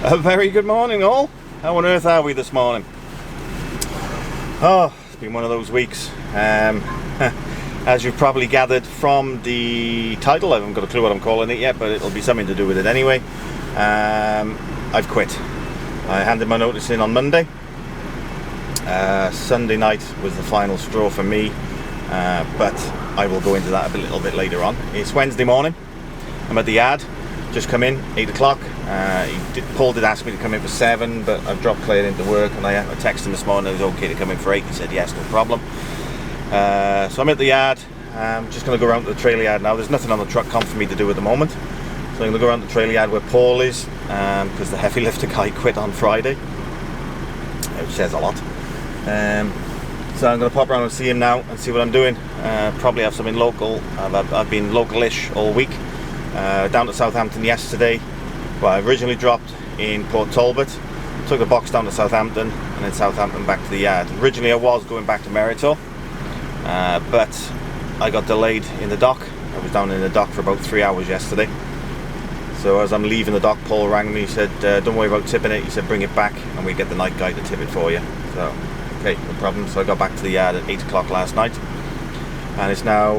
A very good morning, all. How on earth are we this morning? Oh, it's been one of those weeks. As you've probably gathered from the title, I haven't got a clue what I'm calling it yet, but it'll be something to do with it anyway. I've quit. I handed my notice in on Monday. Sunday night was the final straw for me, but I will go into that a little bit later on. It's Wednesday morning. I'm at the yard. Just come in, 8 o'clock. Paul did ask me to come in for 7, but I've dropped Claire into work, and I texted him this morning. It was okay to come in for 8. He said yes, no problem. So I'm at the yard. I'm just going to go around to the trailer yard now. There's nothing on the truck comp for me to do at the moment, so I'm going to go around the trailer yard where Paul is, because the heavy lifter guy quit on Friday, which says a lot. So I'm going to pop around and see him now and see what I'm doing. Probably have something local. I've been local-ish all week. Down to Southampton yesterday. Well, I originally dropped in Port Talbot, took the box down to Southampton, and then Southampton back to the yard. Originally I was going back to Meritor, but I got delayed in the dock. I was down in the dock for about 3 hours yesterday. So as I'm leaving the dock, Paul rang me. He said, don't worry about tipping it. He said, bring it back and we get the night guy to tip it for you. So, okay, no problem. So I got back to the yard at 8 o'clock last night. And it's now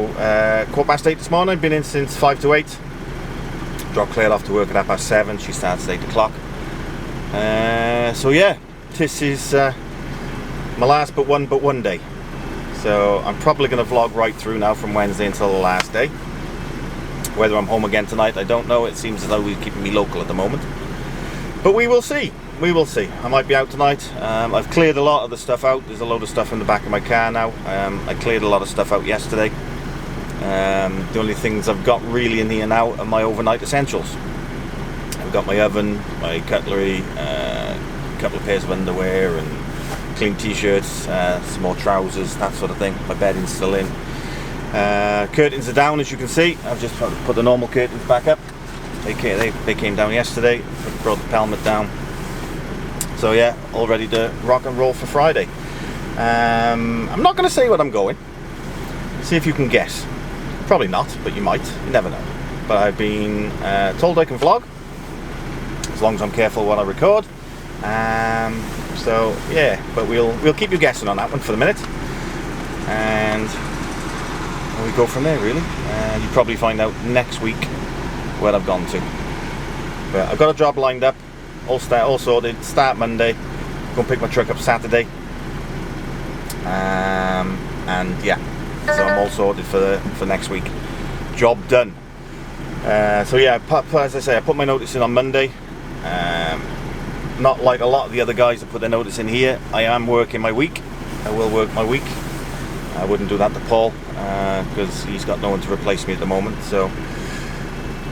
8:15 this morning. I've been in since 5 to 8. Dropped Claire off to work at 7:30. She starts at 8 o'clock. So yeah, this is my last but one day. So I'm probably going to vlog right through now from Wednesday until the last day. Whether I'm home again tonight, I don't know. It seems as though he's keeping me local at the moment. But we will see. We will see. I might be out tonight. I've cleared a lot of the stuff out. There's a load of stuff in the back of my car now. I cleared a lot of stuff out yesterday. The only things I've got really in here now are my overnight essentials. I've got my oven, my cutlery, a couple of pairs of underwear and clean t-shirts, some more trousers, that sort of thing. My bedding's still in. Curtains are down, as you can see. I've just put the normal curtains back up. They came down yesterday. Brought the pelmet down. So yeah, all ready to rock and roll for Friday. I'm not going to say what I'm going. See if you can guess. Probably not, but you might. You never know. But I've been told I can vlog as long as I'm careful what I record. So yeah, but we'll keep you guessing on that one for the minute, and we go from there really. And you probably find out next week where I've gone to. But I've got a job lined up, all sorted. Start Monday. Go and pick my truck up Saturday. And yeah. So I'm all sorted for next week. Job done. So yeah, as I say, I put my notice in on Monday. Not like a lot of the other guys that put their notice in here. I am working my week. I will work my week. I wouldn't do that to Paul because he's got no one to replace me at the moment. So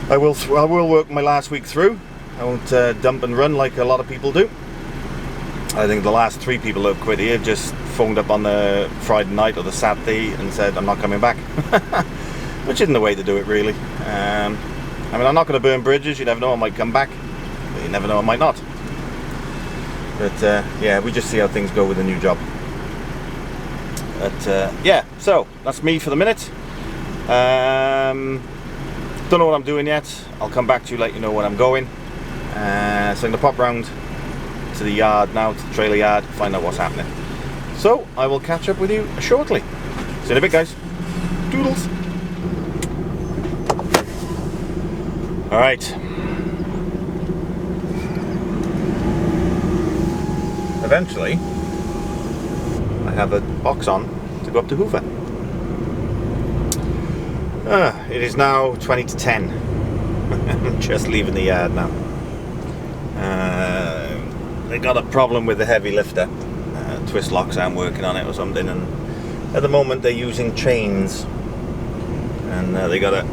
I will work my last week through. I won't dump and run like a lot of people do. I think the last 3 people who have quit here just phoned up on the Friday night or the Saturday and said, I'm not coming back. Which isn't the way to do it, really. I mean, I'm not going to burn bridges. You never know, I might come back. But you never know, I might not. But yeah, we just see how things go with the new job. But yeah, so that's me for the minute. Don't know what I'm doing yet. I'll come back to you, let you know when I'm going. So I'm going to pop round to the yard now, to the trailer yard, find out what's happening. So I will catch up with you shortly. See you in a bit, guys. Doodles. Alright. Eventually, I have a box on to go up to Hoover. It is now 20 to 10. I'm just leaving the yard now. They got a problem with the heavy lifter. Twist locks aren't working on it or something, and at the moment they're using chains, and they gotta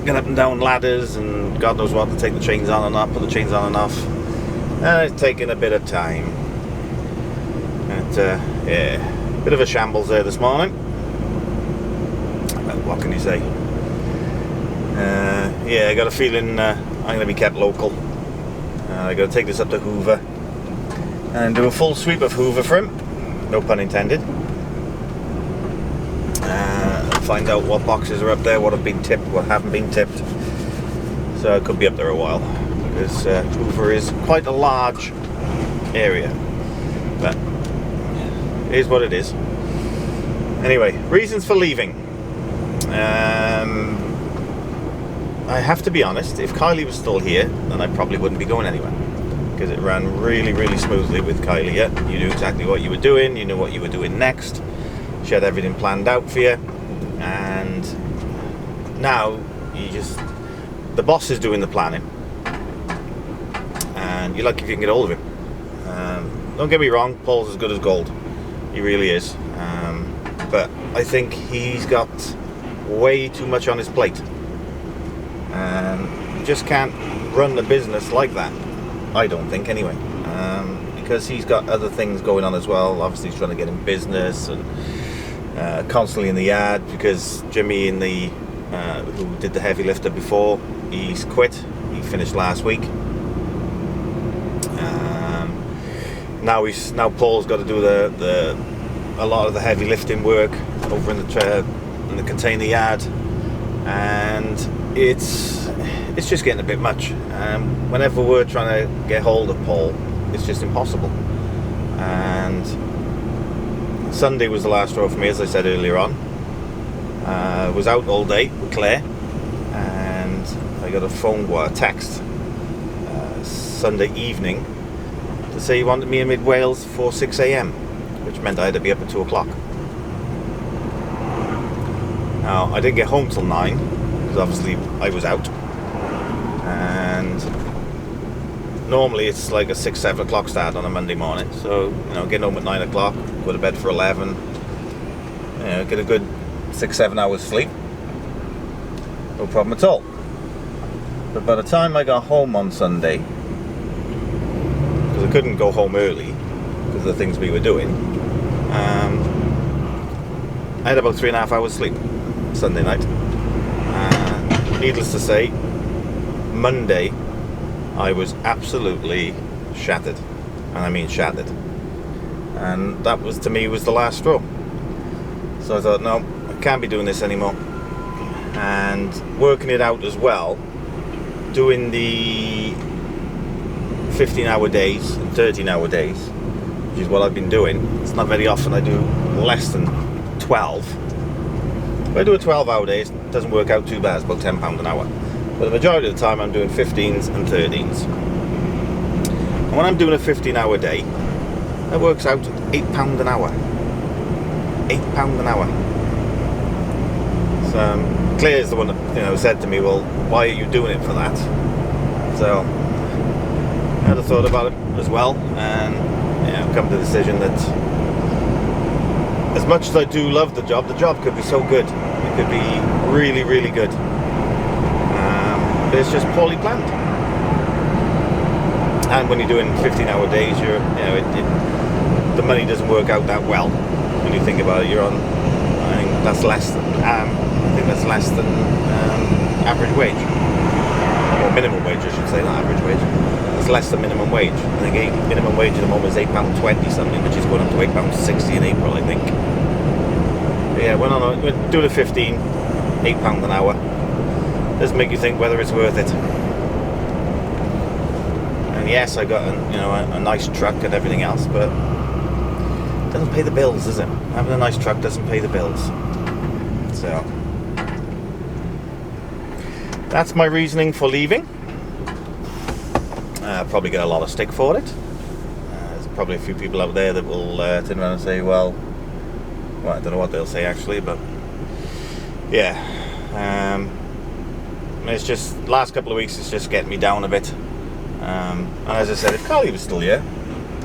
get up and down ladders and God knows what to take the chains on and off, put the chains on and off, and it's taking a bit of time. And yeah, bit of a shambles there this morning. But what can you say? Yeah, I got a feeling I'm going to be kept local. I got to take this up to Hoover and do a full sweep of Hoover for him, no pun intended. Find out what boxes are up there, what have been tipped, what haven't been tipped. So I could be up there a while. because Hoover is quite a large area, but it is what it is. Anyway, reasons for leaving. I have to be honest, if Kylie was still here, then I probably wouldn't be going anywhere, because it ran really, really smoothly with Kylie. Yeah? You knew exactly what you were doing, you knew what you were doing next, she had everything planned out for you, and now the boss is doing the planning, and you're lucky if you can get hold of him. Don't get me wrong, Paul's as good as gold, he really is, but I think he's got way too much on his plate, and you just can't run the business like that, I don't think anyway, because he's got other things going on as well. Obviously he's trying to get in business, and constantly in the yard, because Jimmy who did the heavy lifter before, he's quit. He finished last week. Now Paul's got to do a lot of the heavy lifting work over in the container yard, and it's just getting a bit much. Whenever we're trying to get hold of Paul, it's just impossible. And Sunday was the last straw for me, as I said earlier on. Was out all day with Claire, and I got a text Sunday evening to say he wanted me in mid Wales for 6 a.m, which meant I had to be up at 2 o'clock. Now I didn't get home till 9, because obviously I was out, and normally it's like a 6-7 o'clock start on a Monday morning, so getting home at 9 o'clock, go to bed for 11, get a good 6-7 hours sleep, no problem at all. But by the time I got home on Sunday, because I couldn't go home early because of the things we were doing, I had about 3.5 hours sleep Sunday night. Needless to say, Monday I was absolutely shattered, and I mean shattered, and that was, to me, was the last straw. So I thought, no, I can't be doing this anymore. And working it out as well, doing the 15-hour days and 13-hour days, which is what I've been doing. It's not very often I do less than 12. If I do a 12-hour day, it doesn't work out too bad. It's about £10 an hour. But the majority of the time I'm doing 15s and 13s. And when I'm doing a 15-hour day, that works out £8 an hour. £8 an hour. So Claire's the one that said to me, well, why are you doing it for that? So I had a thought about it as well, and I've come to the decision that as much as I do love the job could be so good. It could be really, really good. But it's just poorly planned. And when you're doing 15-hour days, the money doesn't work out that well. When you think about it, you're on, I think that's less than average wage, or minimum wage, I should say, not average wage. It's less than minimum wage. I think minimum wage at the moment is £8.20 something, which is going up to £8.60 in April, I think. But yeah, we're doing a 15, £8 an hour. Does make you think whether it's worth it. And yes, I got a nice truck and everything else, but it doesn't pay the bills, does it? Having a nice truck doesn't pay the bills. So that's my reasoning for leaving. I'll probably get a lot of stick for it. There's probably a few people out there that will turn around and say, well, I don't know what they'll say actually, but yeah, it's just last couple of weeks, it's just getting me down a bit. And as I said, if Carly was still here,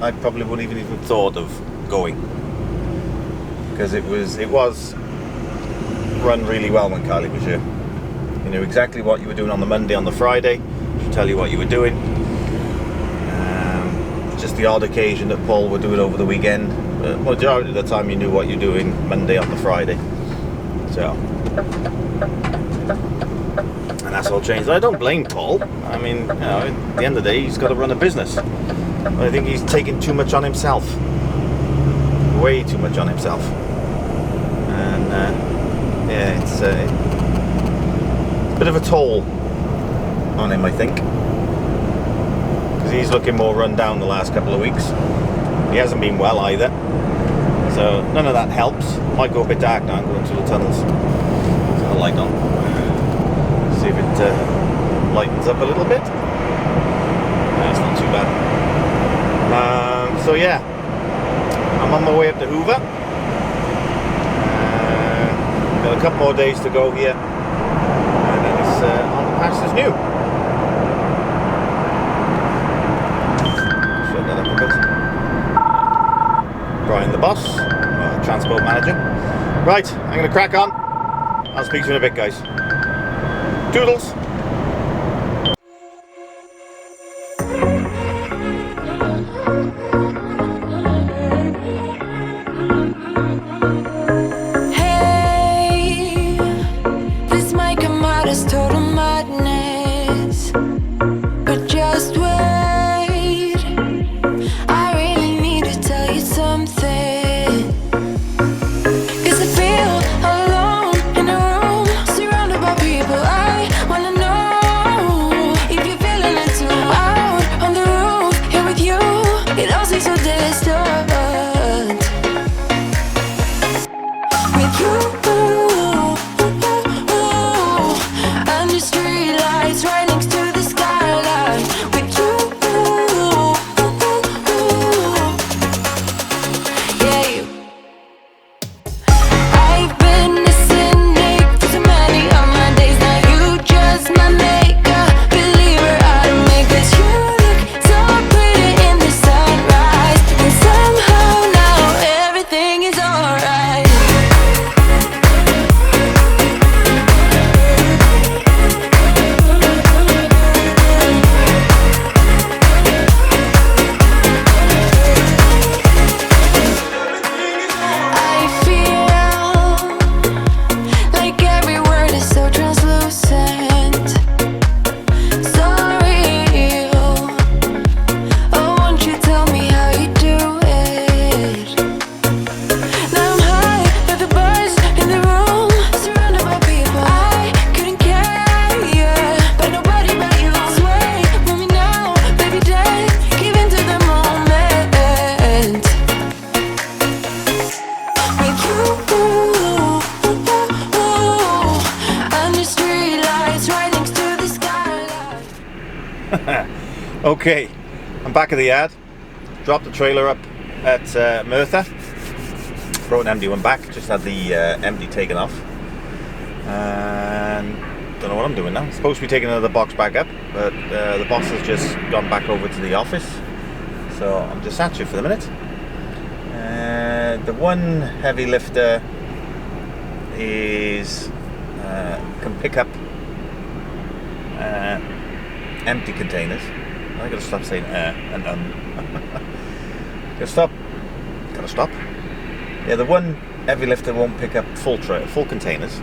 I probably wouldn't even thought of going, because it was run really well when Carly was here. You knew exactly what you were doing on the Monday, on the Friday. She'd tell you what you were doing. Just the odd occasion that Paul would do it over the weekend, but majority of the time you knew what you're doing Monday on the Friday. So, and that's all changed. I don't blame Paul. I mean, at the end of the day, he's got to run a business. I think he's taking too much on himself. Way too much on himself. And it's a bit of a toll on him, I think. because he's looking more run down the last couple of weeks. He hasn't been well either, so none of that helps. Might go a bit dark now and go into the tunnels. Turn the light on. See if it lightens up a little bit. That's not too bad. So yeah, I'm on my way up to Hoover. Got a couple more days to go here, and then it's on the pastures new. Shut that up a bit. Brian, the boss, transport manager. Right, I'm going to crack on. I'll speak to you in a bit, guys. Toodles. Total madness, but just wait. I really need to tell you something, 'cause I feel alone in a room surrounded by people. I wanna know if you're feeling it too. Out on the roof, here with you, it all seems so distant. With you, right next to the skyline with you. Yeah, you. I've been listening for so many of my days. Now you just my maker, believer out of me. 'Cause you look so pretty in the sunrise, and somehow now everything is alright. Okay, I'm back at the yard. Dropped the trailer up at Merthyr. Brought an empty one back. Just had the empty taken off. And don't know what I'm doing now. I'm supposed to be taking another box back up, but the boss has just gone back over to the office. So I'm just at you for the minute. The one heavy lifter is can pick up empty containers. I gotta stop saying and gotta stop. Yeah, the one heavy lifter won't pick up full containers.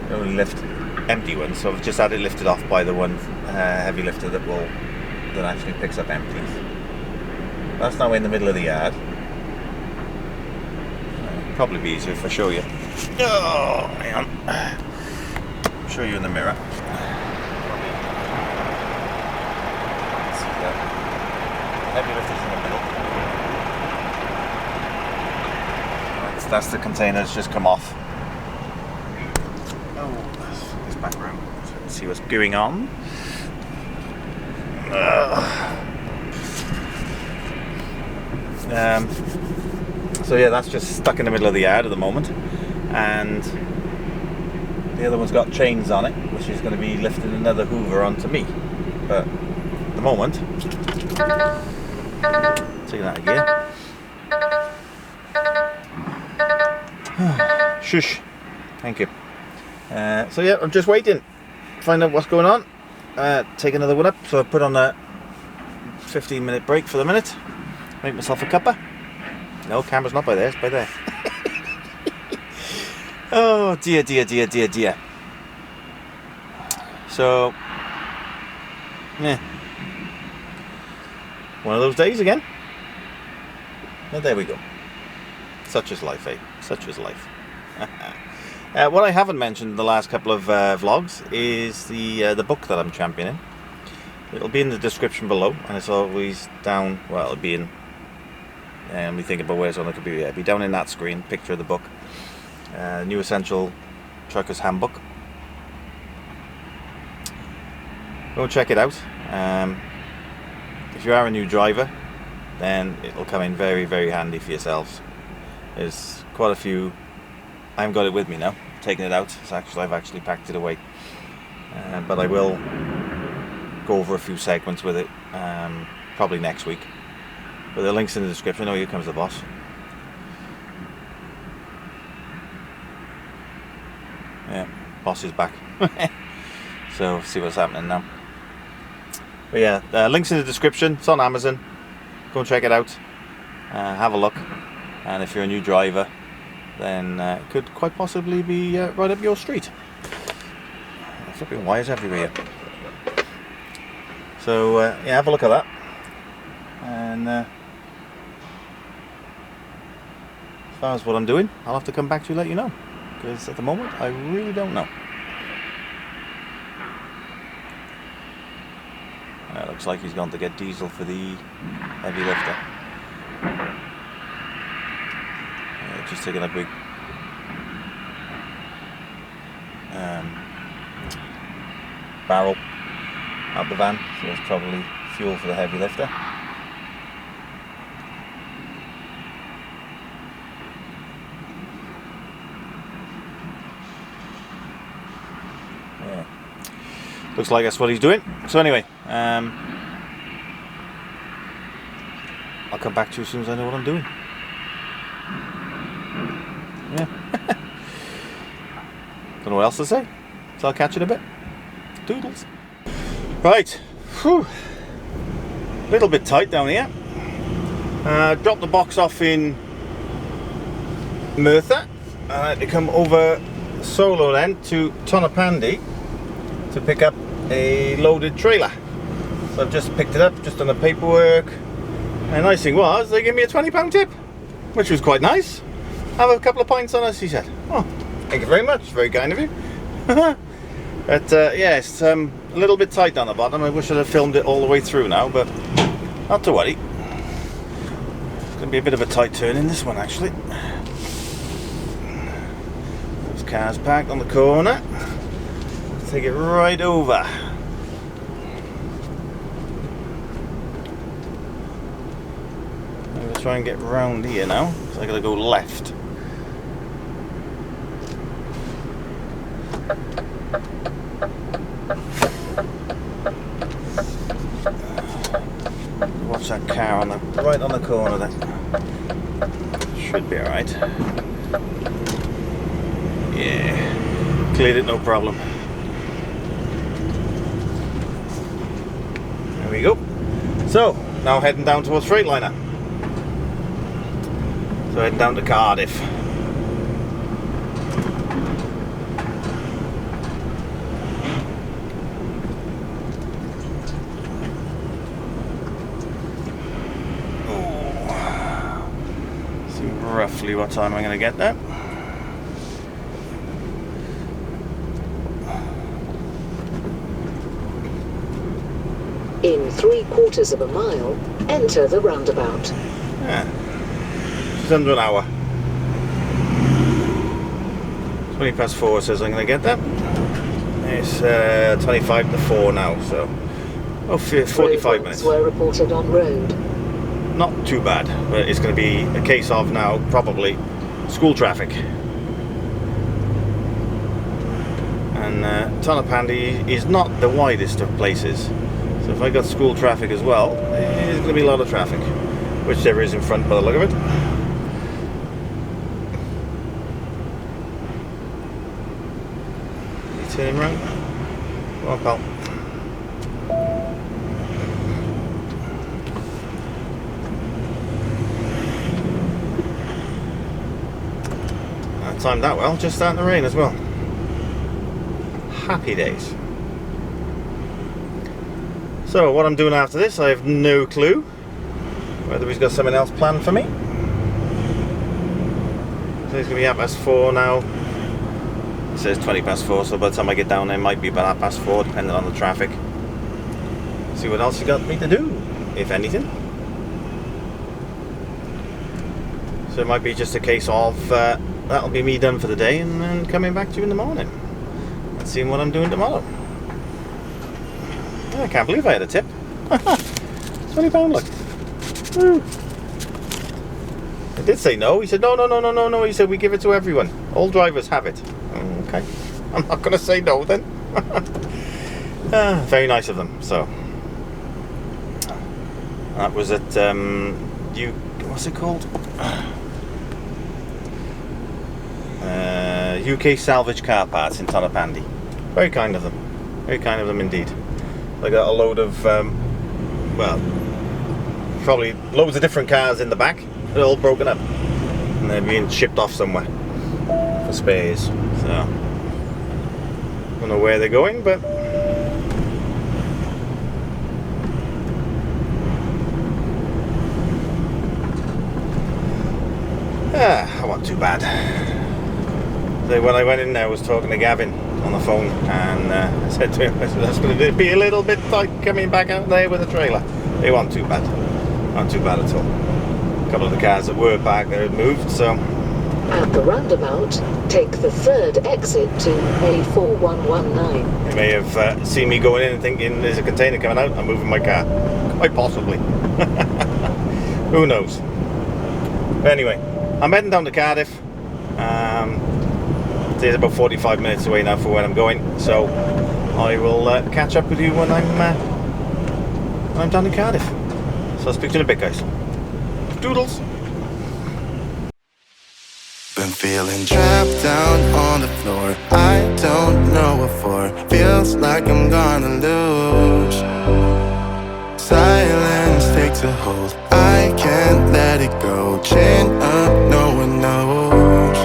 They only lift empty ones, so I've just had it lifted off by the one heavy lifter that actually picks up empties. That's now in the middle of the yard. Probably be easier if I show you. Oh, hang on. Show you in the mirror. Heavy lifters in the middle. That's the containers just come off. Oh, this background. So let's see what's going on. So yeah, that's just stuck in the middle of the yard at the moment, and the other one's got chains on it, which is going to be lifting another Hoover onto me. But at the moment, taking that again. Shush. Thank you. So yeah, I'm just waiting. Find out what's going on. Take another one up. So I put on a 15-minute break for the minute. Make myself a cuppa. No, camera's not by there, it's by there. Oh dear. So, yeah. One of those days again. And there we go. Such is life, eh? Such is life. What I haven't mentioned in the last couple of vlogs is the book that I'm championing. It'll be in the description below, and it's always down. Well, it'll be in. Let me think about where it's on. It could be. Yeah, it'll be down in that screen. Picture of the book. New Essential Trucker's Handbook. Go check it out. If you are a new driver, then it'll come in very, very handy for yourselves. There's quite a few. I haven't got it with me now. Taking it out. I've actually packed it away. But I will go over a few segments with it probably next week. But the link's in the description. Oh, here comes the boss. Yeah, boss is back. So see what's happening now. But yeah, links in the description. It's on Amazon. Go and check it out. Have a look. And if you're a new driver, then it could quite possibly be right up your street. Flipping wires everywhere. So yeah, have a look at that. And as far as what I'm doing, I'll have to come back to you and let you know. Because at the moment, I really don't know. Looks like he's gone to get diesel for the heavy lifter. Just taking a big barrel out the van, so it's probably fuel for the heavy lifter. Yeah. Looks like that's what he's doing. So anyway, I'll come back to you as soon as I know what I'm doing. Yeah. Don't know what else to say. So I'll catch you in a bit. Doodles. Right. Whew. Little bit tight down here. Dropped the box off in Merthyr. I had to come over solo then to Tonopandi to pick up a loaded trailer. So I've just picked it up, just done the paperwork. And the nice thing was, they gave me a £20 tip, which was quite nice. Have a couple of pints on us, he said. Oh, thank you very much, very kind of you. But yeah, it's a little bit tight down the bottom. I wish I'd have filmed it all the way through now, but not to worry. It's going to be a bit of a tight turn in this one, actually. Those cars parked on the corner. Take it right over. I'm going to try and get round here now, so I got to go left. Watch that car on right on the corner there. Should be alright. Yeah, cleared it, no problem. There we go. So, now heading down towards Freightliner. So heading down to Cardiff. See roughly what time I'm going to get there. In 3/4 of a mile, enter the roundabout. Yeah. It's under an hour. 4:20 says I'm going to get there. It's 25 to 4 now, so 45 minutes. Were reported on road. Not too bad, but it's going to be a case of now probably school traffic. And Tonopandi is not the widest of places. So if I got school traffic as well, there's going to be a lot of traffic, which there is in front by the look of it. You turn him round. Come on, pal. I timed that well, just starting to rain as well. Happy days. So what I'm doing after this, I have no clue whether he's got something else planned for me. So it's going to be 4:30 now. It says 4:20, so by the time I get down there it might be about 4:30, depending on the traffic. See what else you got me to do, if anything. So it might be just a case of that'll be me done for the day, and then coming back to you in the morning and seeing what I'm doing tomorrow. I can't believe I had a tip. £20, look. Woo. I did say no. He said no. He said we give it to everyone. All drivers have it. Okay. I'm not going to say no then. Very nice of them. So that was at what's it called? UK Salvage Car Parts in Tonopandi. Very kind of them. Very kind of them indeed. They got a load of well, probably loads of different cars in the back. They're all broken up and they're being shipped off somewhere for spares. So don't know where they're going, but I wasn't too bad. So when I went in there, I was talking to Gavin on the phone, and I said to him, that's going to be a little bit tight coming back out there with a trailer. They weren't too bad. Not too bad at all. A couple of the cars that were back there had moved, so. At the roundabout, take the third exit to A4119. They may have seen me going in and thinking there's a container coming out, I'm moving my car. Quite possibly. Who knows? But anyway, I'm heading down to Cardiff. It's about 45 minutes away now for where I'm going, so I will catch up with you when I'm down in Cardiff. So I'll speak to you in a bit, guys. Doodles. Been feeling trapped down on the floor. I don't know what for. Feels like I'm gonna lose. Silence takes a hold. I can't let it go. Chain up, no one knows.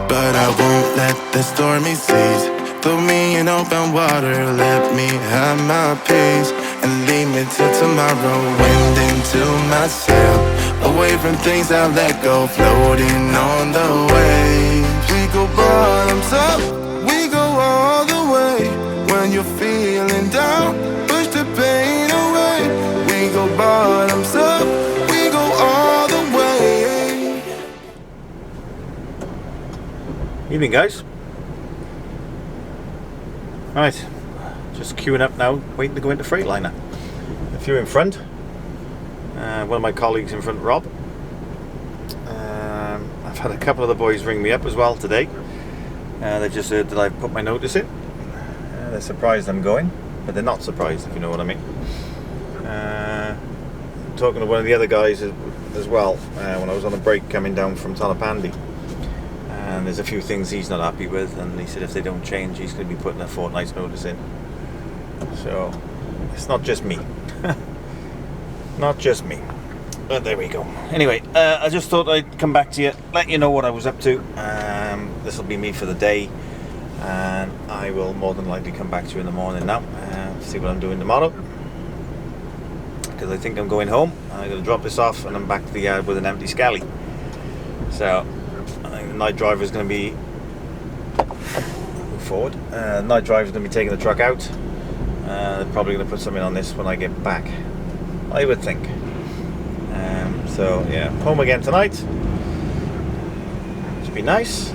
But I won't let the stormy seas throw me in open water. Let me have my peace and leave me till tomorrow. Wind into my sail, away from things I let go. Floating on the waves. We go bottoms up, we go all the way. When you're feeling down, push the pain away. We go bottoms up, we go all the way. Evening, guys. Right, just queuing up now, waiting to go into Freightliner. A few in front. One of my colleagues in front, Rob. I've had a couple of the boys ring me up as well today. They just heard that I've put my notice in. They're surprised I'm going, but they're not surprised, if you know what I mean. Talking to one of the other guys as well, when I was on a break coming down from Tonopandi. And there's a few things he's not happy with, and he said if they don't change, he's going to be putting a fortnight's notice in. So it's not just me. Not just me. But there we go. Anyway, I just thought I'd come back to you, let you know what I was up to. This will be me for the day, and I will more than likely come back to you in the morning now, see what I'm doing tomorrow, because I think I'm going home. I'm going to drop this off and I'm back to the yard with an empty scally. So I think the night driver is going to be move forward. Night driver is going to be taking the truck out. They're probably going to put something on this when I get back, I would think. So yeah, home again tonight. Should be nice.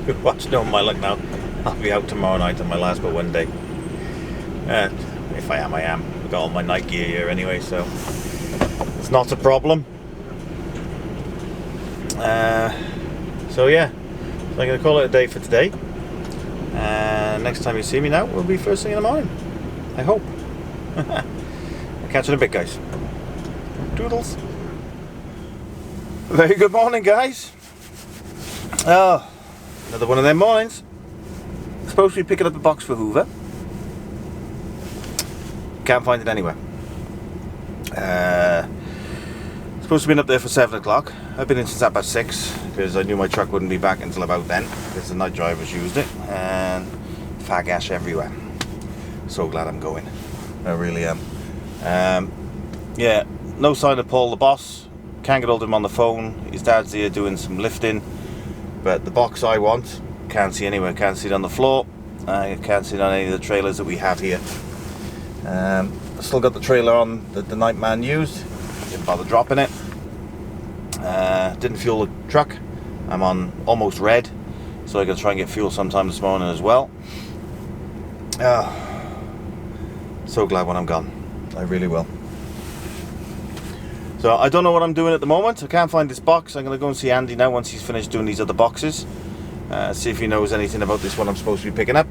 You watch Know My Luck now. I'll be out tomorrow night on my last but one day. If I am, I am. I've got all my night gear here anyway, so it's not a problem. So yeah, so I'm going to call it a day for today. Next time you see me now will be first thing in the morning, I hope. I'll catch you in a bit, guys. Doodles. Very good morning, guys. Oh, another one of them mornings. Supposed to be picking up a box for Hoover. Can't find it anywhere. Supposed to be up there for 7 o'clock. I've been in since about 6 because I knew my truck wouldn't be back until about then because the night drivers used it, and fag ash everywhere. So glad I'm going. I really am. Yeah, no sign of Paul the boss. Can't get hold of him on the phone. His dad's here doing some lifting, but the box I want can't see anywhere. Can't see it on the floor. I can't see it on any of the trailers that we have here. Still got the trailer on that the night man used. Didn't bother dropping it. Didn't fuel the truck. I'm on almost red, so I gotta try and get fuel sometime this morning as well. So glad when I'm gone. I really will. So I don't know what I'm doing at the moment. I can't find this box. I'm gonna go and see Andy now once he's finished doing these other boxes. See if he knows anything about this one I'm supposed to be picking up.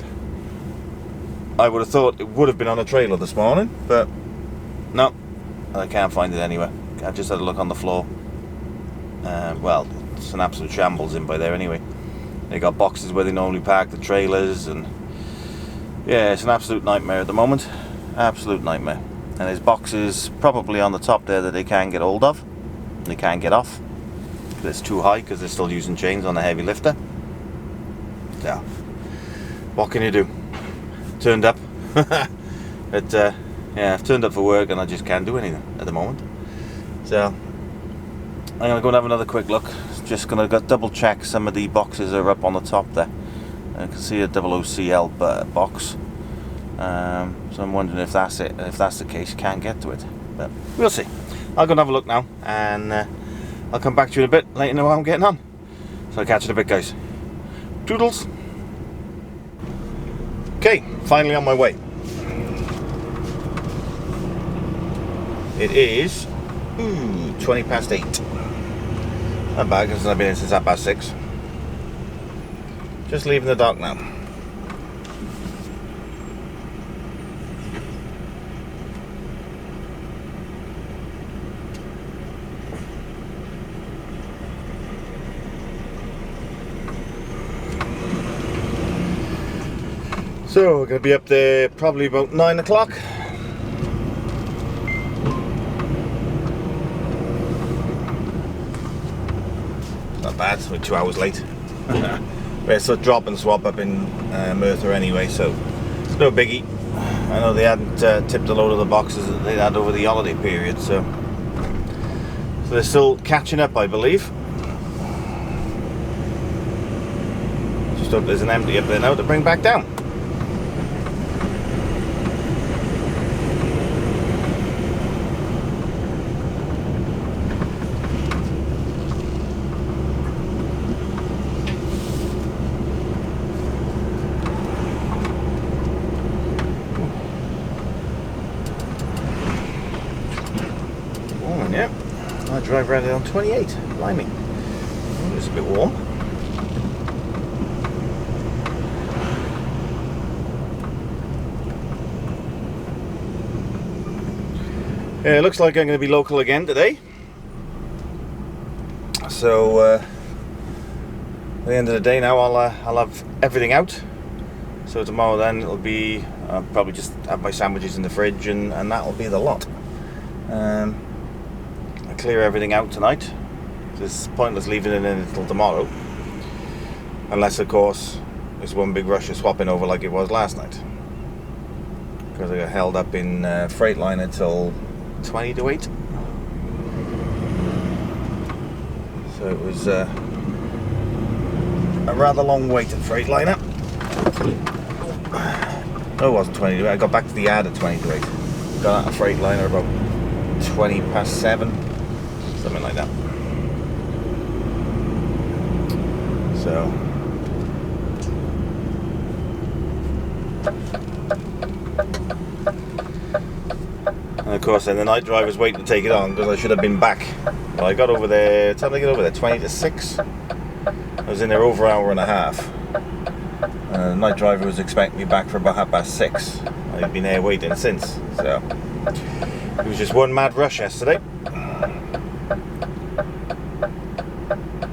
I would have thought it would have been on a trailer this morning, but no, I can't find it anywhere. I just had a look on the floor. Well, it's an absolute shambles in by there anyway. They got boxes where they normally park the trailers, and yeah, it's an absolute nightmare at the moment. Absolute nightmare. And there's boxes probably on the top there that they can't get hold of. They can't get off. It's too high because they're still using chains on the heavy lifter. Yeah. What can you do? Turned up. But yeah, I've turned up for work and I just can't do anything at the moment. So I'm gonna go and have another quick look. Just gonna double check some of the boxes that are up on the top there. I can see a CCL box. So I'm wondering if that's it. If that's the case, you can't get to it. But we'll see. I'll go and have a look now, and I'll come back to you in a bit, let you know how I'm getting on. So I'll catch you in a bit, guys. Toodles. Okay, finally on my way. It is 20 past 8. Not bad, because I've been in since 6:30. Just leaving the dock now. So we're going to be up there probably about 9 o'clock. Not bad, we're 2 hours late. It's a drop and swap up in Merthyr anyway, so it's no biggie. I know they hadn't tipped a load of the boxes that they had over the holiday period, so they're still catching up, I believe. Just hope there's an empty up there now to bring back down. I drive around it on 28, blimey. Oh, it's a bit warm. Yeah, it looks like I'm going to be local again today. So, at the end of the day now, I'll have everything out. So tomorrow then it'll be, I'll probably just have my sandwiches in the fridge, and that'll be the lot. Clear everything out tonight. It's pointless leaving it in until tomorrow, unless of course it's one big rush of swapping over like it was last night, because I got held up in Freightliner till 20 to 8. So it was a rather long wait at Freightliner. No, it wasn't 20 to 8. I got back to the yard at 20 to 8. Got out of Freightliner about 20 past 7. Something like that. So and of course then the night driver's waiting to take it on, because I should have been back. Well, I got over there, what time did I get over there? 20 to 6. I was in there over an hour and a half. The night driver was expecting me back for about 6:30. I've been here waiting since. So it was just one mad rush yesterday.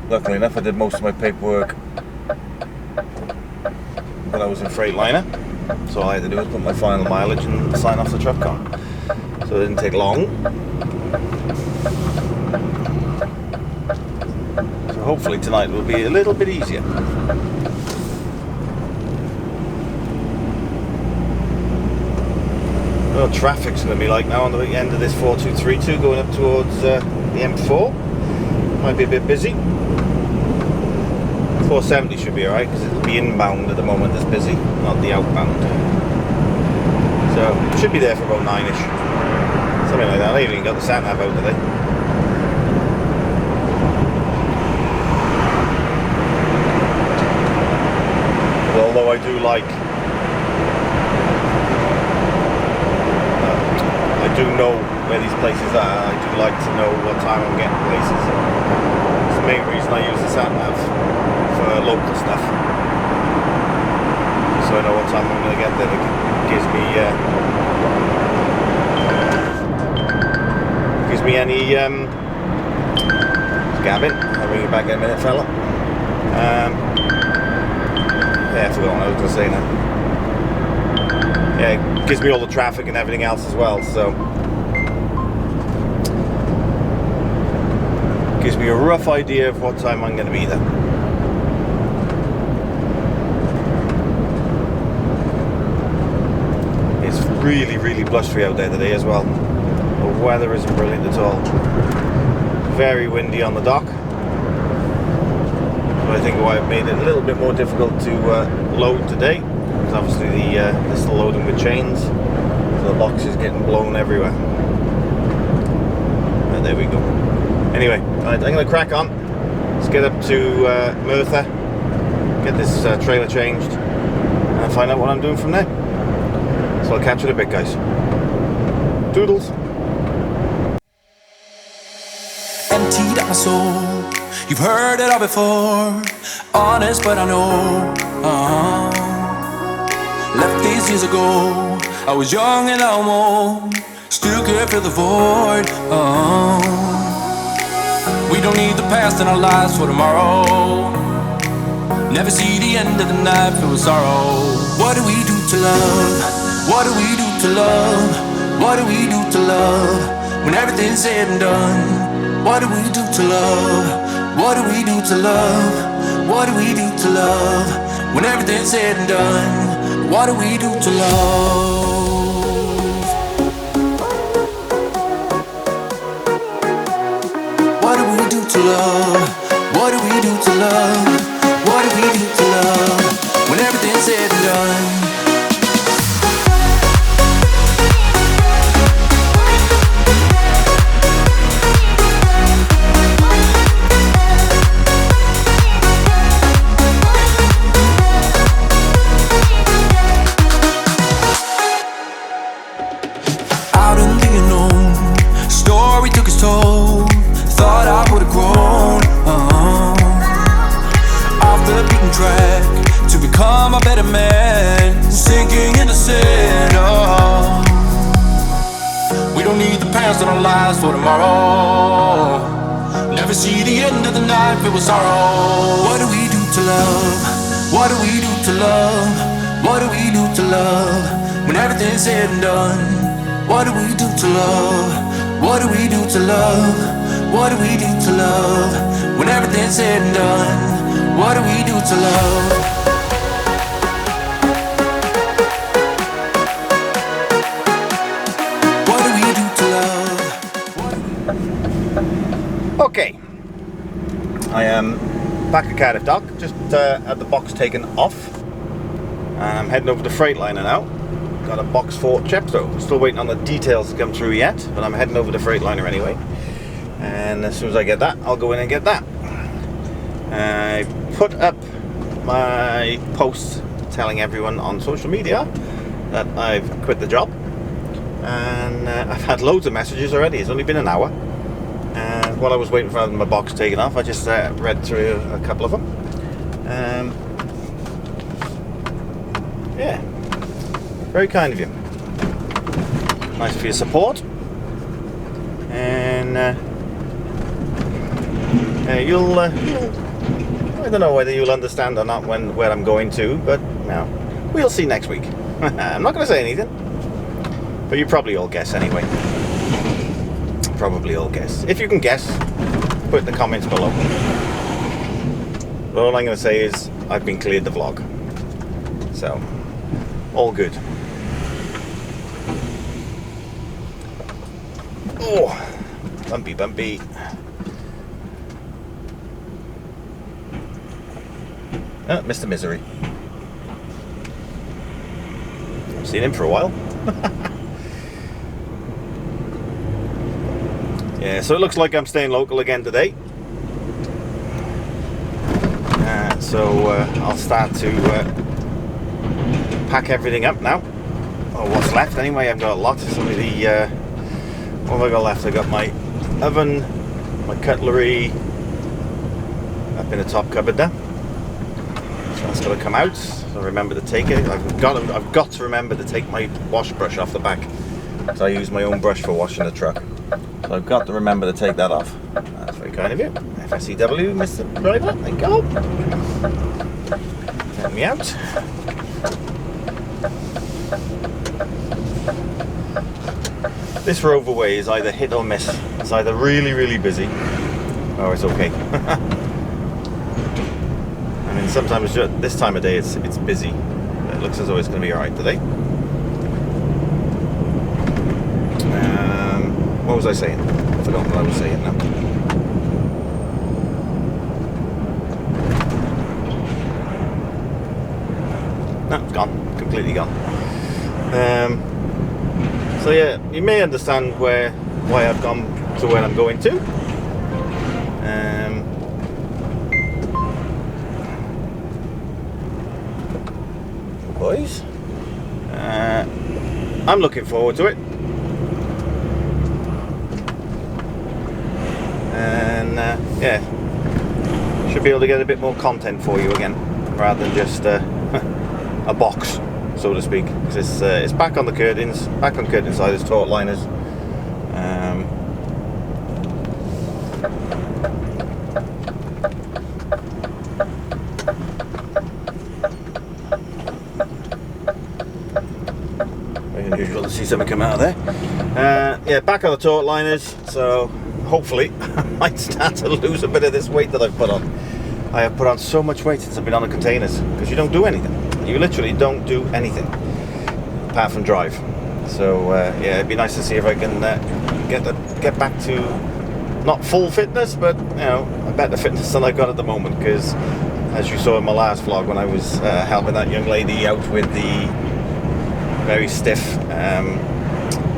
Luckily enough, I did most of my paperwork when I was in Freightliner, so all I had to do was put my final mileage and sign off the truck on. So it didn't take long. So hopefully tonight will be a little bit easier. Well, traffic's going to be like now on the end of this 4232 going up towards the M4. Might be a bit busy. 470 should be alright, because it'll be inbound at the moment that's busy, not the outbound. So should be there for about 9ish. Something like that. I even got the sat nav out today. Although I do like, I do know where these places are. I do like to know what time I'm getting places. It's the main reason I use the sat nav for local stuff, so I know what time I'm going to get there. It gives me any Gavin, I'll bring you back in a minute, fella. Yeah, I forgot what I was going to say now. Yeah, it gives me all the traffic and everything else as well, so gives me a rough idea of what time I'm going to be there. It's really, really blustery out there today as well. The weather isn't brilliant at all. Very windy on the dock. I think why it made it a little bit more difficult to load today, because obviously they're still loading with chains, so the box is getting blown everywhere. And there we go. Anyway, right, I'm going to crack on. Let's get up to Merthyr, get this trailer changed, and find out what I'm doing from there. So I'll catch you in a bit, guys. Doodles. Emptied out my soul. You've heard it all before, honest but I know. Left these years ago, I was young and I'm old, still can't fill the void. We don't need the past in our lives for tomorrow. Never see the end of the night filled with sorrow. What do we do to love? What do we do to love? What do we do to love? When everything's said and done, what do we do to love? What do we do to love? What do we do to love? When everything's said and done, what do we do to love? What do we do to love? What do we do to love? What do we do to love? When everything's said and done. Thought I would've grown off the beaten track to become a better man, sinking in the sand. We don't need the past in our lives for tomorrow. Never see the end of the night filled with sorrow. What do we do to love? What do we do to love? What do we do to love? When everything's said and done, what do we do to love? What do we do to love? What do we do to love? When everything's said and done, what do we do to love? What do we do to love? Okay, I am back at Cardiff Dock, just had the box taken off, and I'm heading over to Freightliner now. Got a box for Chepstow. Still waiting on the details to come through yet, but I'm heading over to Freightliner anyway. And as soon as I get that, I'll go in and get that. I put up my post telling everyone on social media that I've quit the job, and I've had loads of messages already. It's only been an hour, and while I was waiting for my box taken off, I just read through a couple of them. Yeah, very kind of you. Nice for your support, and you'll I don't know whether you'll understand or not where I'm going to, but no, we'll see next week. I'm not going to say anything, but you probably all guess anyway. Probably all guess. If you can guess, put in the comments below. But all I'm going to say is I've been cleared the vlog, so all good. Oh, bumpy, bumpy. Oh, Mr. Misery. I've seen him for a while. yeah, so it looks like I'm staying local again today. So I'll start to pack everything up now. Or what's left anyway. I've got a lot. Some of the what have I got left? I got my oven, my cutlery up in the top cupboard there. So that's got to come out. So remember to take it. I've got to remember to take my wash brush off the back. So I use my own brush for washing the truck. So I've got to remember to take that off. That's very kind of you. FSEW, Mr. Driver. Thank you. Let me out. This Roverway is either hit or miss. It's either really, really busy, or it's okay. I mean, sometimes this time of day it's busy. It looks as though it's going to be alright today. What was I saying? I forgot what I was saying now. No, it's gone. Completely gone. So yeah, you may understand why I've gone to where I'm going to. Boys, I'm looking forward to it, and yeah, should be able to get a bit more content for you again, rather than just a box, so to speak, because it's back on the curtains, back on curtain side, it's taut liners. Very unusual to see something come out of there. Yeah, back on the taut liners, so hopefully I might start to lose a bit of this weight that I've put on. I have put on so much weight since I've been on the containers, because you don't do anything. You literally don't do anything apart from drive. So yeah, it'd be nice to see if I can get back to not full fitness, but you know, a better fitness than I've got at the moment. Because as you saw in my last vlog, when I was helping that young lady out with the very stiff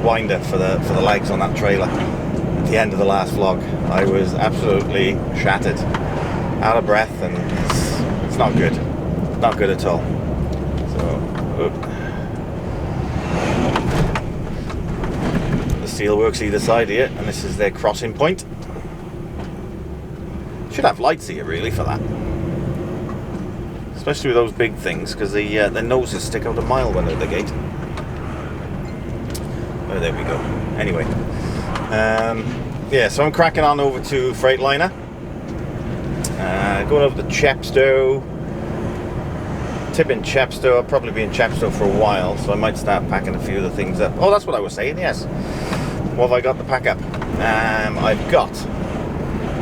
winder for the legs on that trailer, at the end of the last vlog, I was absolutely shattered, out of breath, and it's not good. Not good at all. The steelworks either side here, and this is their crossing point. Should have lights here really for that, especially with those big things, because their noses stick out a mile when they're at the gate. Oh, there we go. Anyway, yeah, so I'm cracking on over to Freightliner, going over to Chepstow. Tip in Chepstow. I'll probably be in Chepstow for a while, so I might start packing a few of the things up. Oh, that's what I was saying, yes. What have I got to pack up? I've got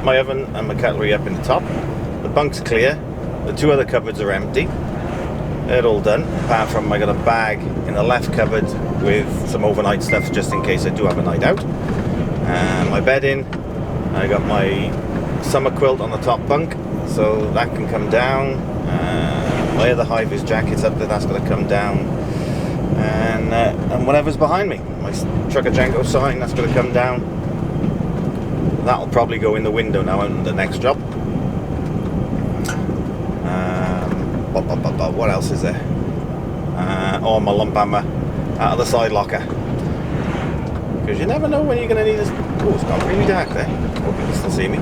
my oven and my cutlery up in the top. The bunk's clear. The two other cupboards are empty. They're all done, apart from I got a bag in the left cupboard with some overnight stuff just in case I do have a night out. My bedding, I got my summer quilt on the top bunk, so that can come down. My other high-vis jacket's up there, that's going to come down, and whatever's behind me, my trucker Jenko sign, that's going to come down. That'll probably go in the window now on the next job. What else is there? Oh, my lump hammer out of the side locker, because you never know when you're going to need this. Oh, it's gone really dark there. Hope you can still see me.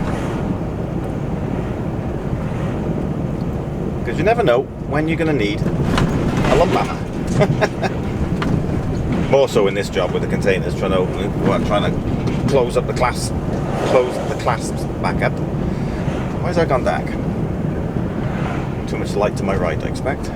Because you never know when you're going to need a lump hammer. More so in this job with the containers, trying to close the clasps back up. Why has that gone dark? Too much light to my right, I expect.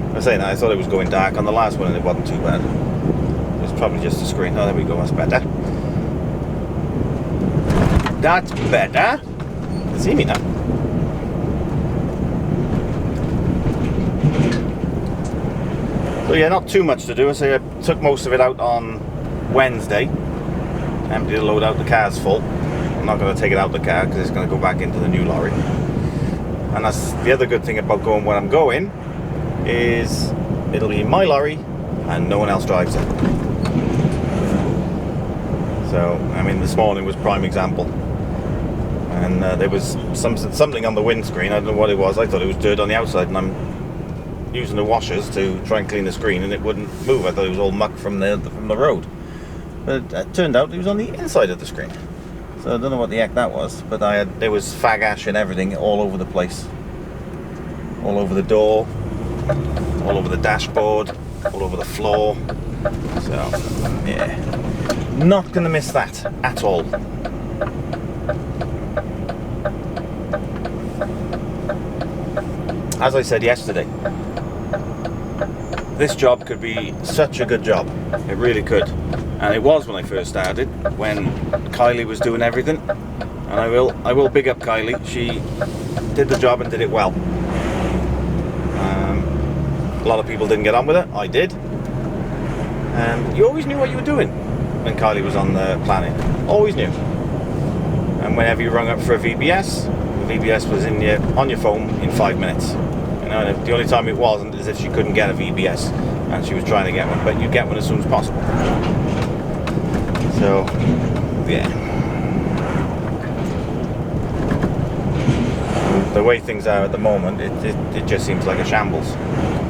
I was saying that, I thought it was going dark on the last one and it wasn't too bad. It was probably just the screen. Oh, there we go, that's better. That's better. You can see me now. So yeah, not too much to do. I say I took most of it out on Wednesday. Empty the load out, the car's full. I'm not going to take it out the car because it's going to go back into the new lorry. And that's the other good thing about going where I'm going, is it'll be my lorry and no one else drives it. So, I mean, this morning was prime example. And there was something on the windscreen. I don't know what it was. I thought it was dirt on the outside, and I'm using the washers to try and clean the screen, and it wouldn't move. I thought it was all muck from the road. But it turned out it was on the inside of the screen. So I don't know what the heck that was. But there was fag ash and everything all over the place. All over the door, all over the dashboard, all over the floor. So, yeah. Not going to miss that at all. As I said yesterday, this job could be such a good job. It really could. And it was when I first started, when Kylie was doing everything. And I will big up Kylie. She did the job and did it well. A lot of people didn't get on with it. I did. And you always knew what you were doing when Kylie was on the planning. Always knew. And whenever you rung up for a VBS, the VBS was on your phone in 5 minutes. You know, and the only time it wasn't is if she couldn't get a VBS and she was trying to get one, but you get one as soon as possible. So, yeah. The way things are at the moment, it just seems like a shambles.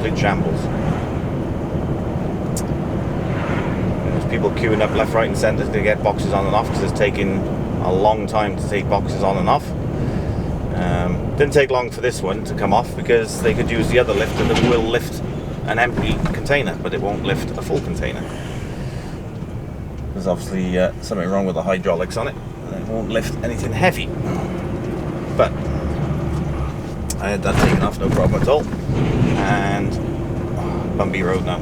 Complete shambles. There's people queuing up left, right and centre to get boxes on and off because it's taking a long time to take boxes on and off. Didn't take long for this one to come off because they could use the other lift, and it will lift an empty container, but it won't lift a full container. There's obviously something wrong with the hydraulics on it, and it won't lift anything heavy. But I had that taken off, no problem at all. And bumpy road now.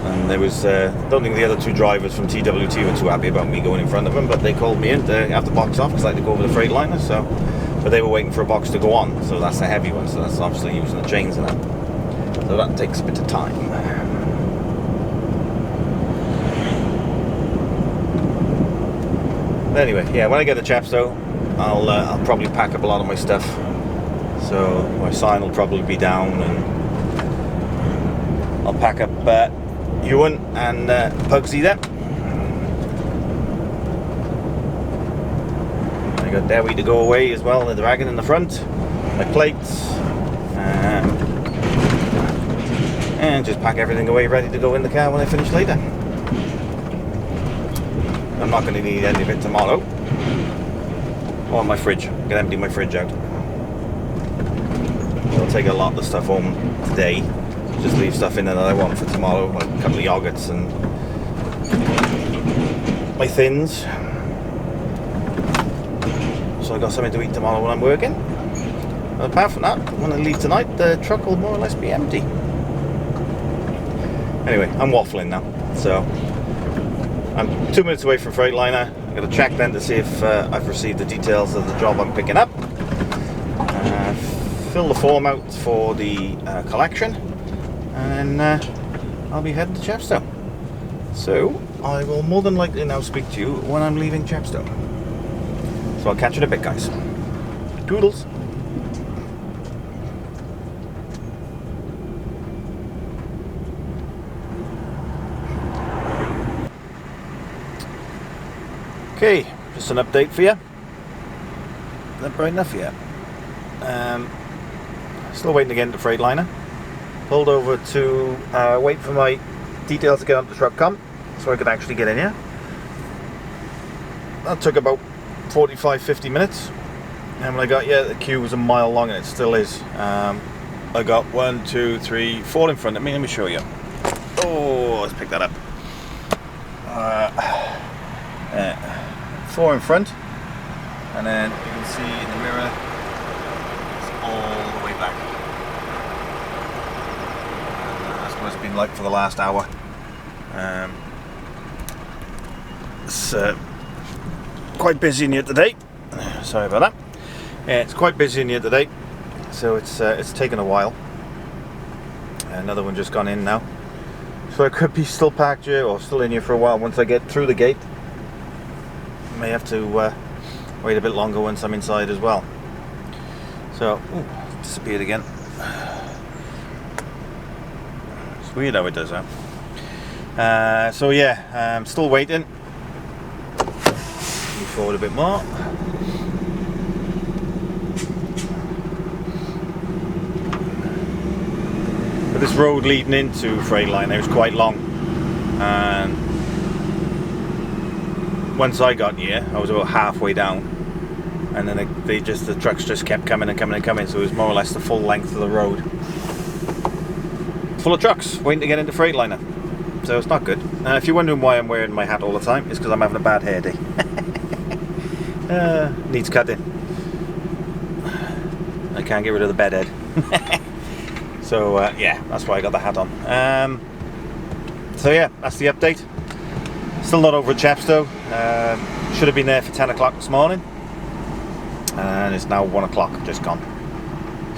And there was, I don't think the other two drivers from TWT were too happy about me going in front of them, but they called me in to have the box off because I had to go over the Freightliner. So, but they were waiting for a box to go on, so that's the heavy one. So that's obviously using the chains and that. So that takes a bit of time. But anyway, yeah, when I get to Chepstow, I'll probably pack up a lot of my stuff. So my sign will probably be down, and I'll pack up Ewan and Pugsy there. I got Dewi to go away as well, the dragon in the front, my plates, and just pack everything away ready to go in the car when I finish later. I'm not going to need any of it tomorrow. Or my fridge. I'm going to empty my fridge out. I'll take a lot of the stuff home today. Just leave stuff in there that I want for tomorrow, like a couple of yogurts and my thins. So I got something to eat tomorrow when I'm working. But apart from that, when I leave tonight, the truck will more or less be empty. Anyway, I'm waffling now. So I'm 2 minutes away from Freightliner. I'm going to check then to see if I've received the details of the job I'm picking up. Fill the form out for the collection, and then I'll be heading to Chepstow. So I will more than likely now speak to you when I'm leaving Chepstow. So I'll catch you in a bit, guys. Toodles. Okay, just an update for you. Not bright enough yet. Still waiting to get into Freightliner. Pulled over to wait for my details to get onto the truck come, so I could actually get in here. That took about 45-50 minutes. And when I got here, the queue was a mile long, and it still is. I got 1, 2, 3, 4 in front of me. Let me show you. Oh, let's pick that up. 4 in front, and then you can see in the mirror it's all the way back. And that's what it's been like for the last hour. It's quite busy in here today. Sorry about that. Yeah, it's quite busy in here today, so it's taken a while. Another one just gone in now, so I could be still parked here or still in here for a while. Once I get through the gate, may have to wait a bit longer once I'm inside as well. So, disappeared again. It's weird how it does that. So yeah, I'm still waiting. Move forward a bit more. But this road leading into Freightliner is quite long, and once I got here, I was about halfway down, and then the trucks just kept coming and coming and coming, so it was more or less the full length of the road, full of trucks waiting to get into Freightliner. So it's not good. If you're wondering why I'm wearing my hat all the time, it's because I'm having a bad hair day. Needs cutting. I can't get rid of the bed head. So yeah, that's why I got the hat on. So yeah, that's the update. Still not over at Chepstow. Should have been there for 10 o'clock this morning, and it's now 1 o'clock, just gone.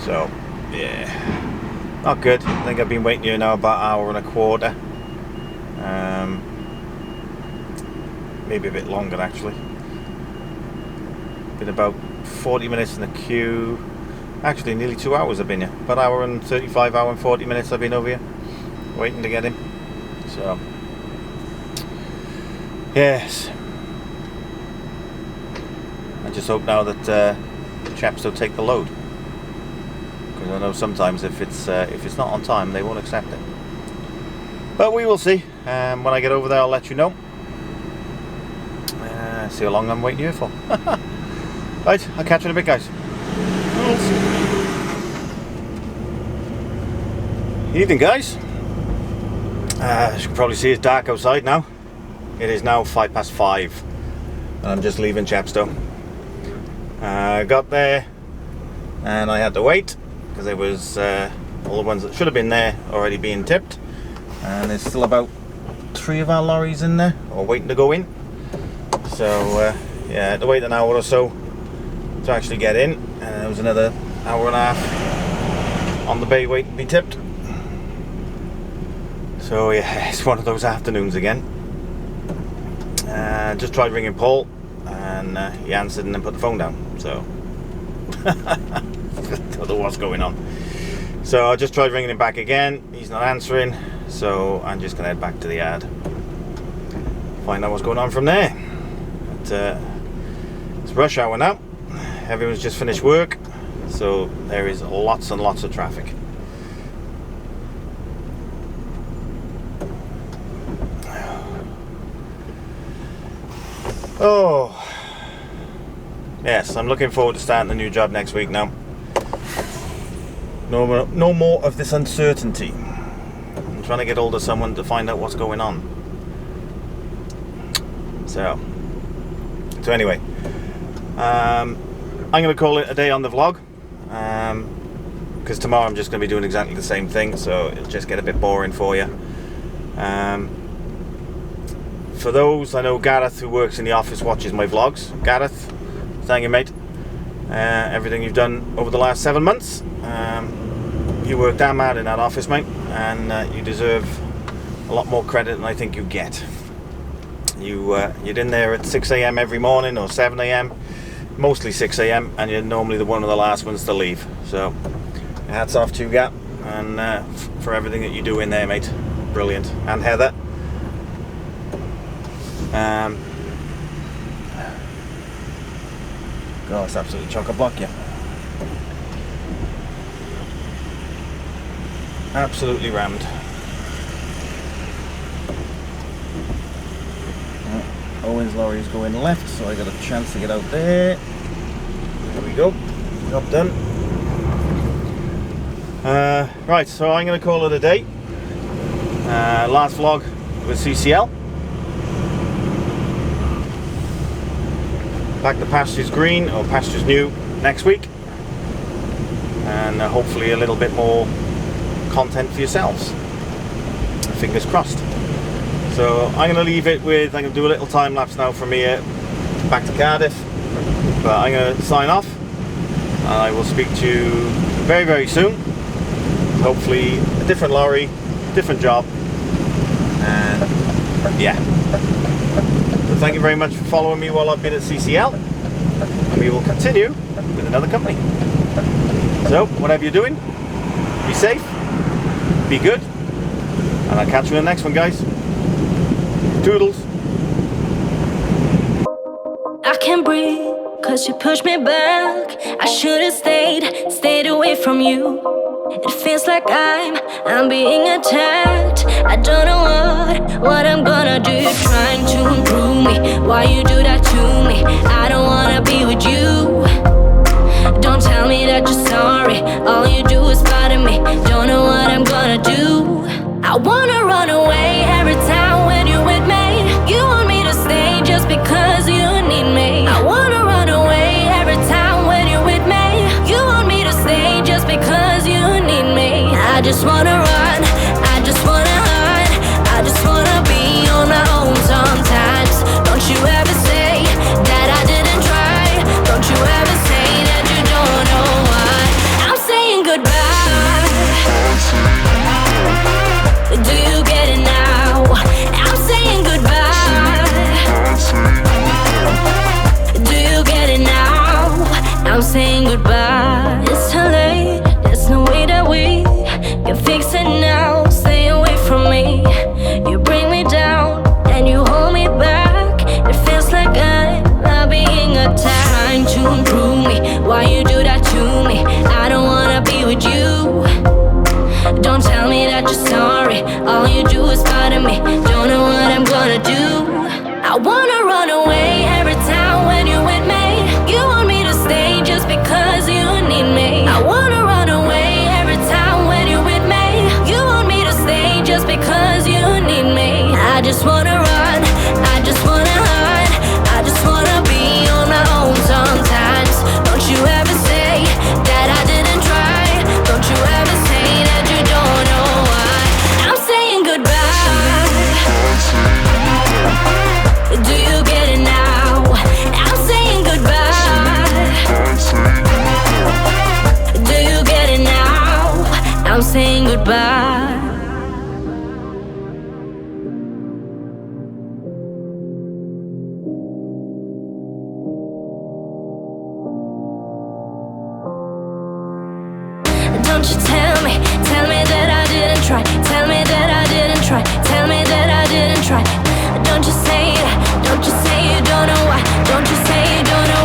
So yeah, not good. I think I've been waiting here now about an hour and a quarter. Maybe a bit longer actually. Been about 40 minutes in the queue. Actually nearly 2 hours I've been here. About an hour and 35, hour and 40 minutes I've been over here waiting to get in. So yes, I just hope now that chaps don't take the load, because I know sometimes if it's not on time they won't accept it. But we will see. When I get over there I'll let you know. See how long I'm waiting here for. Right, I'll catch you in a bit, guys. Evening, guys. As you can probably see, it's dark outside now. It is now 5:05, and I'm just leaving Chepstow. I got there and I had to wait because there was all the ones that should have been there already being tipped, and there's still about 3 of our lorries in there or waiting to go in. So yeah, I had to wait an hour or so to actually get in, and there was another hour and a half on the bay waiting to be tipped. So yeah, it's one of those afternoons again. Just tried ringing Paul, and he answered and then put the phone down. So I don't know what's going on. So I just tried ringing him back again. He's not answering. So I'm just gonna head back to the yard, find out what's going on from there. But, it's rush hour now. Everyone's just finished work, so there is lots and lots of traffic. Oh yes, I'm looking forward to starting the new job next week now. No more of this uncertainty. I'm trying to get hold of someone to find out what's going on. So anyway, I'm going to call it a day on the vlog, because tomorrow I'm just going to be doing exactly the same thing, so it'll just get a bit boring for you. For those, I know Gareth, who works in the office, watches my vlogs. Gareth, thank you, mate. Everything you've done over the last 7 months. You work damn hard in that office, mate, and you deserve a lot more credit than I think you get. You're in there at 6 AM every morning, or 7 AM, mostly 6 AM, and you're normally one of the last ones to leave. So hats off to you, Gap, and for everything that you do in there, mate. Brilliant. And Heather. God, it's absolutely chock-a-block, yeah. Absolutely rammed. Owen's lorry is going left, so I got a chance to get out there. There we go. Job done. Right, so I'm going to call it a day. Last vlog with CCL. Back to pastures green, or pastures new, next week. And hopefully a little bit more content for yourselves. Fingers crossed. So I'm going to leave it with, I'm going to do a little time lapse now from here back to Cardiff, but I'm going to sign off. I will speak to you very, very soon. Hopefully a different lorry, different job, and yeah. So thank you very much for following me while I've been at CCL, and we will continue with another company. So, whatever you're doing, be safe, be good, and I'll catch you in the next one, guys. Toodles. I can't breathe, cause you pushed me back. I should've stayed away from you. It feels like I'm being attacked. I don't know what I'm gonna do. Trying to improve me, why you do that to me? I don't wanna be with you. Don't tell me that you're sorry, all you do is bother me. Don't know what I'm gonna do. I wanna run away every time when you're with me. You want me to stay just because you need me. I wanna run away every time when you're with me. You want me to stay just because you need me. I just wanna run, I just wanna hide, I just wanna be on my own sometimes. Don't you ever say that I didn't try. Don't you ever say that you don't know why. I'm saying goodbye. Do you get it now? I'm saying goodbye. Do you get it now? I'm saying goodbye. It's too late, there's no way that we can fix it now. Stay away from me, you bring me down and you hold me back. It feels like I'm being attacked. Trying to improve me, why you do that to me? I don't wanna be with you. Don't tell me that you're sorry, all you do is bother me. Don't know what I'm gonna do. I wanna run away every time when you're with me. You want me to stay just because you need me. I wanna run away every time when you're with me. You want me to stay just because you need me. I just wanna run, I just wanna hide, I just wanna be on my own sometimes. Don't you ever say that I didn't try. Don't you ever say that you don't know why. I'm saying goodbye. Do you get it now? I'm saying goodbye. Do you get it now? I'm saying goodbye. Don't you tell me that I didn't try. Tell me that I didn't try. Tell me that I didn't try. Don't you say that, don't you say you don't know why. Don't you say you don't know